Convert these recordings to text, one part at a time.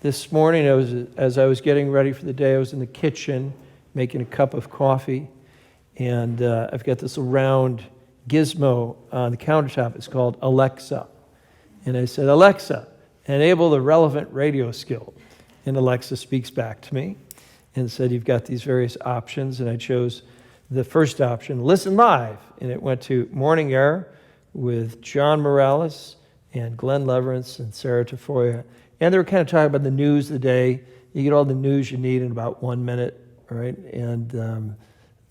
This morning, as I was getting ready for the day, I was in the kitchen making a cup of coffee, and I've got this round gizmo on the countertop. It's called Alexa. And I said, Alexa, enable the relevant radio skill. And Alexa speaks back to me and said, you've got these various options. And I chose the first option, listen live. And it went to Morning Air with John Morales and Glenn Leverance and Sarah Tafoya. And they were kind of talking about the news of the day. You get all the news you need in about 1 minute, right? And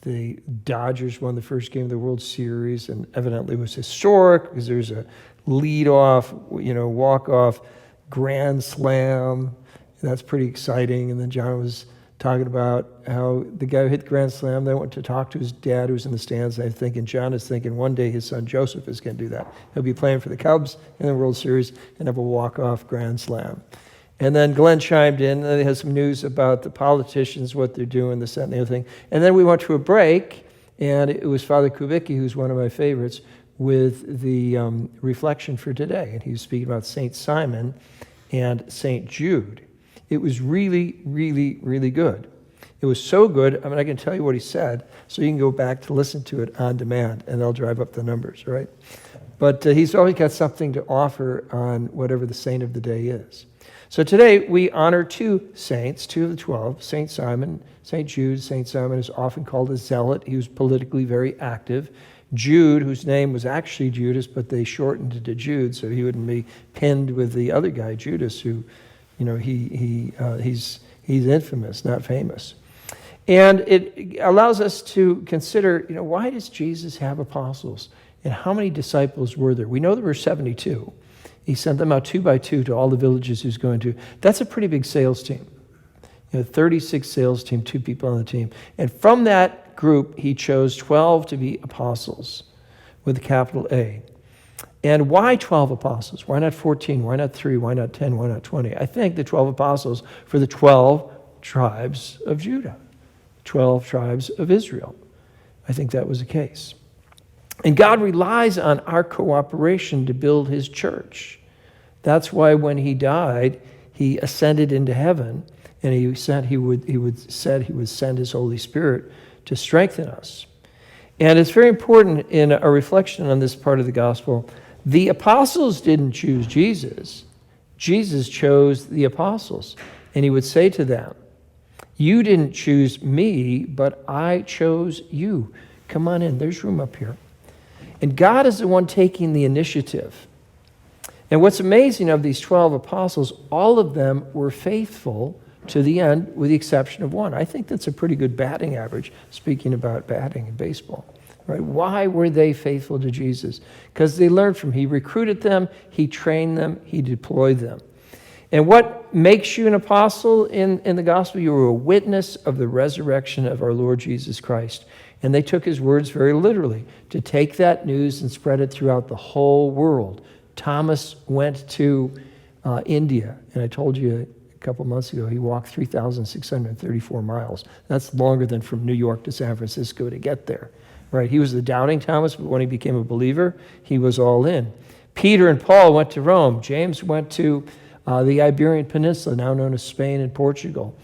the Dodgers won the first game of the World Series, and evidently it was historic because there's a lead-off, walk-off grand slam. That's pretty exciting. And then John was talking about how the guy who hit the grand slam, they went to talk to his dad who was in the stands. And John is thinking one day his son Joseph is going to do that. He'll be playing for the Cubs in the World Series and have a walk-off grand slam. And then Glenn chimed in, and they had some news about the politicians, what they're doing, this, that, and the other thing. And then we went to a break, and it was Father Kubicki, who's one of my favorites, with the reflection for today. And he was speaking about St. Simon and St. Jude. It was really, really, really good. It was so good, I can tell you what he said, so you can go back to listen to it on demand, and they'll drive up the numbers, right? But he's always got something to offer on whatever the saint of the day is. So today we honor two saints, two of the 12, St. Simon, St. Jude. St. Simon is often called a zealot. He was politically very active. Jude, whose name was actually Judas, but they shortened it to Jude, so he wouldn't be pinned with the other guy, Judas, who, he's infamous, not famous. And it allows us to consider, why does Jesus have apostles? And how many disciples were there? We know there were 72. He sent them out 2 by 2 to all the villages he was going to. That's a pretty big sales team. 36 sales team, 2 people on the team. And from that group, he chose 12 to be apostles with a capital A. And why 12 apostles? Why not 14? Why not 3? Why not 10? Why not 20? I think the 12 apostles for the 12 tribes of Judah, 12 tribes of Israel. I think that was the case. And God relies on our cooperation to build his church. That's why when he died, he ascended into heaven, and he said he would send his Holy Spirit to strengthen us. And it's very important in a reflection on this part of the gospel. The apostles didn't choose Jesus. Jesus chose the apostles. And he would say to them, you didn't choose me, but I chose you. Come on in. There's room up here. And God is the one taking the initiative. And what's amazing of these 12 apostles, all of them were faithful to the end, with the exception of one. I think that's a pretty good batting average, speaking about batting in baseball. Right? Why were they faithful to Jesus? Because they learned from him. He recruited them, he trained them, he deployed them. And what makes you an apostle in the gospel? You were a witness of the resurrection of our Lord Jesus Christ. And they took his words very literally, to take that news and spread it throughout the whole world. Thomas went to India, and I told you a couple months ago, he walked 3,634 miles. That's longer than from New York to San Francisco to get there. Right? He was the doubting Thomas, but when he became a believer, he was all in. Peter and Paul went to Rome. James went to the Iberian Peninsula, now known as Spain and Portugal.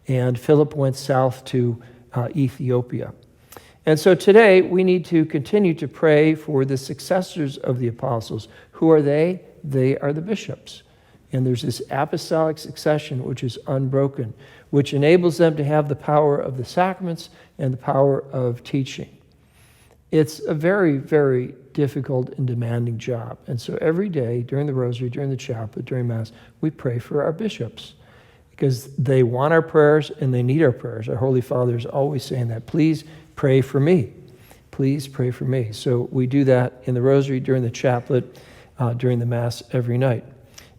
And Philip went south to Ethiopia. And so today, we need to continue to pray for the successors of the apostles. Who are they? They are the bishops. And there's this apostolic succession which is unbroken, which enables them to have the power of the sacraments and the power of teaching. It's a very, very difficult and demanding job. And so every day, during the rosary, during the chaplet, during Mass, we pray for our bishops because they want our prayers and they need our prayers. Our Holy Father is always saying that. Please pray for me. Please pray for me. So we do that in the rosary, during the chaplet, during the Mass every night.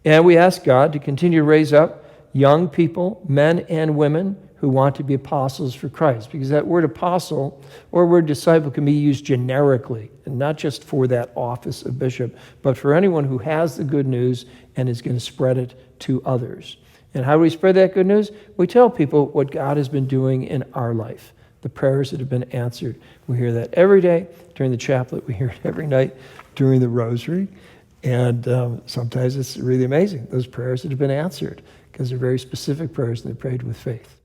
And we ask God to continue to raise up young people, men and women, who want to be apostles for Christ. Because that word apostle or word disciple can be used generically, and not just for that office of bishop, but for anyone who has the good news and is going to spread it to others. And how do we spread that good news? We tell people what God has been doing in our life, the prayers that have been answered. We hear that every day during the chaplet. We hear it every night during the rosary. And sometimes it's really amazing, those prayers that have been answered. because they're very specific prayers and they're prayed with faith.